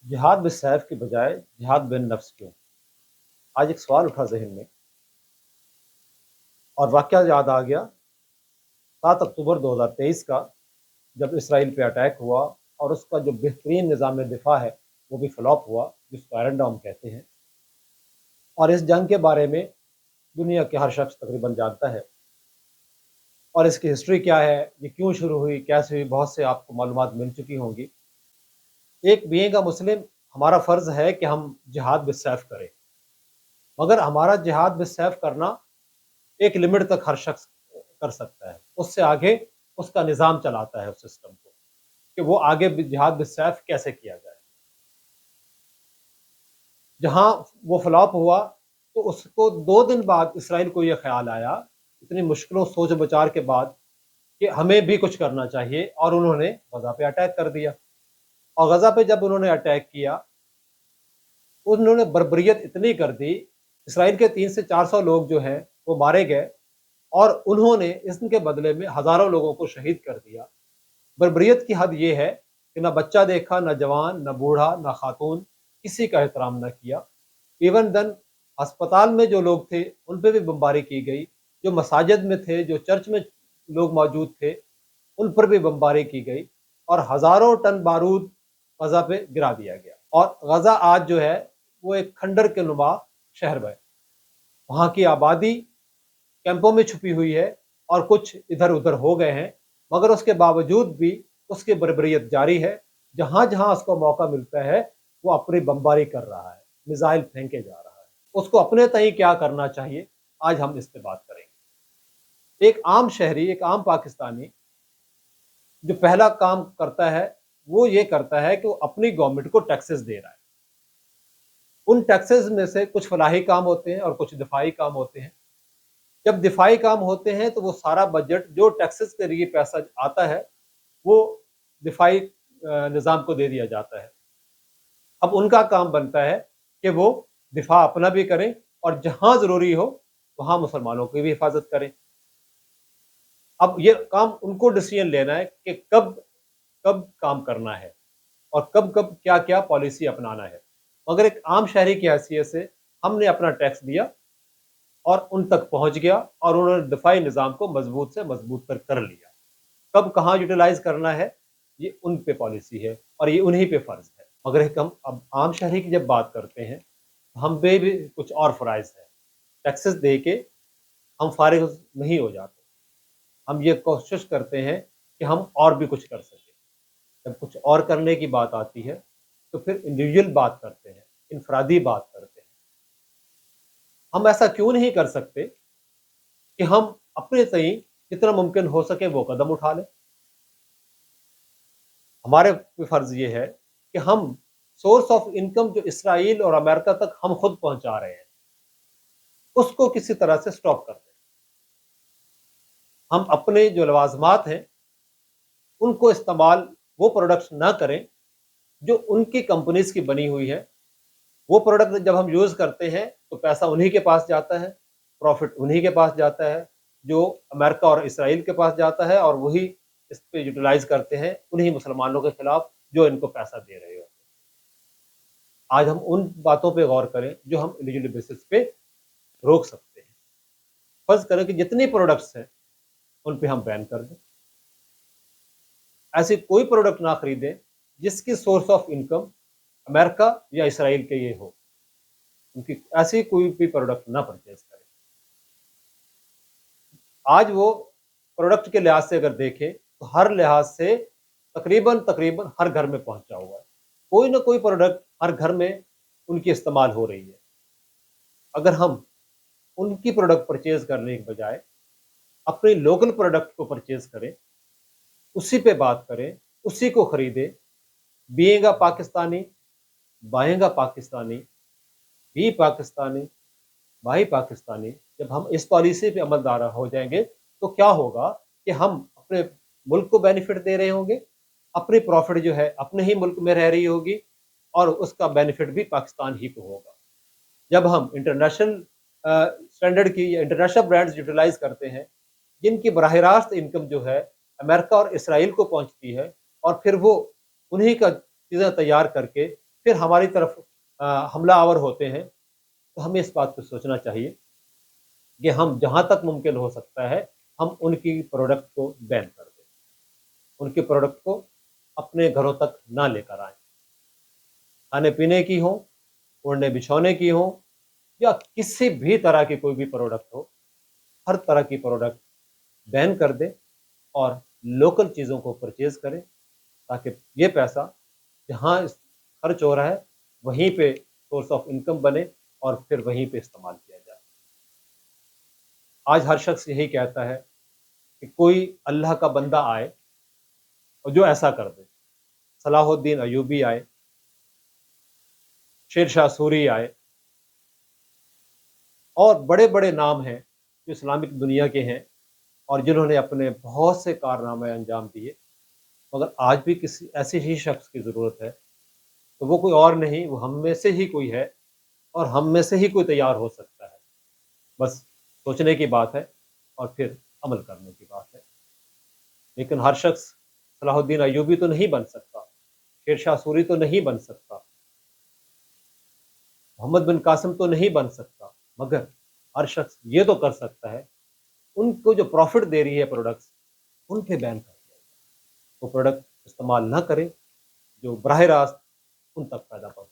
जिहाद बिस्सैफ की बजाय जिहाद बिन नफ्स क्यों? आज एक सवाल उठा ज़हन में और वाक़या याद आ गया 7 अक्टूबर 2023 का, जब इसराइल पे अटैक हुआ और उसका जो बेहतरीन निज़ाम दिफ़ा है, वो भी फ्लॉप हुआ, जिसको आयरन डोम कहते हैं। और इस जंग के बारे में दुनिया के हर शख्स तकरीबन जानता है और इसकी हिस्ट्री क्या है, ये क्यों शुरू हुई, कैसे हुई, बहुत से आपको मालूमात मिल चुकी होंगी। एक बीइंग अ मुस्लिम हमारा फ़र्ज़ है कि हम जिहाद बिस्सैफ करें, मगर हमारा जिहाद बिस्सैफ करना एक लिमिट तक हर शख्स कर सकता है। उससे आगे उसका निज़ाम चलाता है उस सिस्टम को, कि वो आगे जिहाद बिस्सैफ कैसे किया जाए। जहाँ वो फ्लॉप हुआ, तो उसको 2 दिन बाद इसराइल को ये ख़्याल आया, इतनी मुश्किलों सोच विचार के बाद, कि हमें भी कुछ करना चाहिए, और उन्होंने गज़ा पे अटैक कर दिया। और गज़ा पे जब उन्होंने अटैक किया, उन्होंने बर्बरियत इतनी कर दी, इसराइल के 3 से 400 लोग जो हैं, वो मारे गए और उन्होंने इसके बदले में हज़ारों लोगों को शहीद कर दिया। बर्बरियत की हद ये है कि ना बच्चा देखा, ना जवान, ना बूढ़ा, ना खातून, किसी का एहतराम ना किया। इवन देन अस्पताल में जो लोग थे, उन पे भी बमबारी की गई। जो मसाजिद में थे, जो चर्च में लोग मौजूद थे, उन पर भी बमबारी की गई और हज़ारों टन बारूद गज़ा पे गिरा दिया गया। और गज़ा आज जो है, वो एक खंडर के नुमा शहर है। वहाँ की आबादी कैंपों में छुपी हुई है और कुछ इधर-उधर हो गए हैं, मगर उसके बावजूद भी उसकी बर्बरियत जारी है। जहाँ-जहाँ उसको मौका मिलता है, वो अपनी बमबारी कर रहा है, मिसाइल फेंके जा रहा है। उसको अपने तय क्या करना चाहिए, आज हम इस पे बात करेंगे। एक आम शहरी, एक आम पाकिस्तानी जो पहला काम करता है, वो ये करता है कि वो अपनी गवर्नमेंट को टैक्सेस दे रहा है। उन टैक्सेस में से कुछ फलाही काम होते हैं और कुछ दिफाई काम होते हैं। जब दिफाई काम होते हैं, तो वो सारा बजट जो टैक्सेस के लिए पैसा आता है, वो दिफाई निज़ाम को दे दिया जाता है। अब उनका काम बनता है कि वो दिफा अपना भी करें और जहाँ ज़रूरी हो, वहाँ मुसलमानों की भी हिफाज़त करें। अब ये काम उनको डिसीजन लेना है कि कब कब काम करना है और कब-कब, क्या-क्या पॉलिसी अपनाना है। मगर एक आम शहरी की हैसियत से हमने अपना टैक्स दिया और उन तक पहुँच गया और उन्होंने दिफाई निज़ाम को मज़बूत से मज़बूत कर लिया। कब कहाँ यूटिलाइज़ करना है, ये उन पे पॉलिसी है और ये उन्हीं पे फ़र्ज़ है। मगर एक हम अब आम शहरी की जब बात करते हैं, हम पे भी कुछ और फ़राइज़ हैं। टैक्सेस दे के हम फ़ारिग़ नहीं हो जाते। हम ये कोशिश करते हैं कि हम और भी कुछ कर सकें। जब कुछ और करने की बात आती है, तो फिर इंडिविजुअल बात करते हैं, इनफ़रादी बात करते हैं। हम ऐसा क्यों नहीं कर सकते कि हम अपने तय जितना मुमकिन हो सके वो कदम उठा लें? हमारे पे फ़र्ज़ ये है कि हम सोर्स ऑफ इनकम जो इसराइल और अमेरिका तक हम खुद पहुँचा रहे हैं, उसको किसी तरह से स्टॉप कर दें। हम अपने जो लवाज़मात हैं, उनको इस्तेमाल वो प्रोडक्ट्स ना करें, जो उनकी कंपनीज़ की बनी हुई है। वो प्रोडक्ट जब हम यूज़ करते हैं, तो पैसा उन्हीं के पास जाता है, प्रॉफ़िट उन्हीं के पास जाता है, जो अमेरिका और इसराइल के पास जाता है और वही इस पे यूटिलाइज़ करते हैं, उन्हीं मुसलमानों के खिलाफ जो इनको पैसा दे रहे होते हैं। आज हम उन बातों पे गौर करें, जो हम इंडिविजुअल बेसिस पे रोक सकते हैं। फ़र्ज़ करें कि जितनी प्रोडक्ट्स हैं, उन पे हम बैन कर दें। ऐसी कोई प्रोडक्ट ना खरीदें, जिसकी सोर्स ऑफ इनकम अमेरिका या इसराइल के ये हो। उनकी ऐसी कोई भी प्रोडक्ट ना परचेज़ करें। आज वो प्रोडक्ट के लिहाज से अगर देखें, तो हर लिहाज से तकरीबन हर घर में पहुँचा हुआ है। कोई ना कोई प्रोडक्ट हर घर में उनकी इस्तेमाल हो रही है। अगर हम उनकी प्रोडक्ट परचेज़ करने के बजाय अपने लोकल प्रोडक्ट को परचेज़ करें, उसी पे बात करें, उसी को खरीदें, being a Pakistani, buying a Pakistani, be Pakistani, buy Pakistani, जब हम इस पॉलिसी पे अमलदारा हो जाएँगे, तो क्या होगा कि हम अपने मुल्क को बेनिफिट दे रहे होंगे, अपनी प्रॉफ़िट जो है अपने ही मुल्क में रह रही होगी और उसका बेनिफिट भी पाकिस्तान ही को होगा। जब हम इंटरनेशनल स्टैंडर्ड की या इंटरनेशनल ब्रांड्स यूटिलाइज़ करते हैं, जिनकी बराह रास्त इनकम जो है अमेरिका और इसराइल को पहुँचती है और फिर वो उन्हीं का चीज़ें तैयार करके پھر ہماری طرف حملہ آور ہوتے ہیں، تو ہمیں اس بات کو سوچنا چاہیے کہ ہم جہاں تک ممکن ہو سکتا ہے ہم ان کی پروڈکٹ کو بین کر دیں، ان کی پروڈکٹ کو اپنے گھروں تک نہ لے کر آئیں، کھانے پینے کی ہوں، اوڑھنے بچھونے کی ہوں، یا کسی بھی طرح کی کوئی بھی پروڈکٹ ہو، ہر طرح کی پروڈکٹ بین کر دیں اور لوکل چیزوں کو پرچیز کریں، تاکہ یہ پیسہ جہاں خرچ ہو رہا ہے وہیں پہ سورس آف انکم بنے اور پھر وہیں پہ استعمال کیا جائے۔ آج ہر شخص یہی کہتا ہے کہ کوئی اللہ کا بندہ آئے اور جو ایسا کر دے، صلاح الدین ایوبی آئے، شیر شاہ سوری آئے، اور بڑے بڑے نام ہیں جو اسلامک دنیا کے ہیں اور جنہوں نے اپنے بہت سے کارنامے انجام دیے، مگر آج بھی کسی ایسے ہی شخص کی ضرورت ہے، تو وہ کوئی اور نہیں، وہ ہم میں سے ہی کوئی ہے اور ہم میں سے ہی کوئی تیار ہو سکتا ہے۔ بس سوچنے کی بات ہے اور پھر عمل کرنے کی بات ہے۔ لیکن ہر شخص صلاح الدین ایوبی تو نہیں بن سکتا، شیر شاہ سوری تو نہیں بن سکتا، محمد بن قاسم تو نہیں بن سکتا، مگر ہر شخص یہ تو کر سکتا ہے ان کو جو پروفٹ دے رہی ہے پروڈکٹس ان پہ بین کر دیا جائے، وہ پروڈکٹ استعمال نہ کریں جو براہ راست ان تک پیدا پہنچ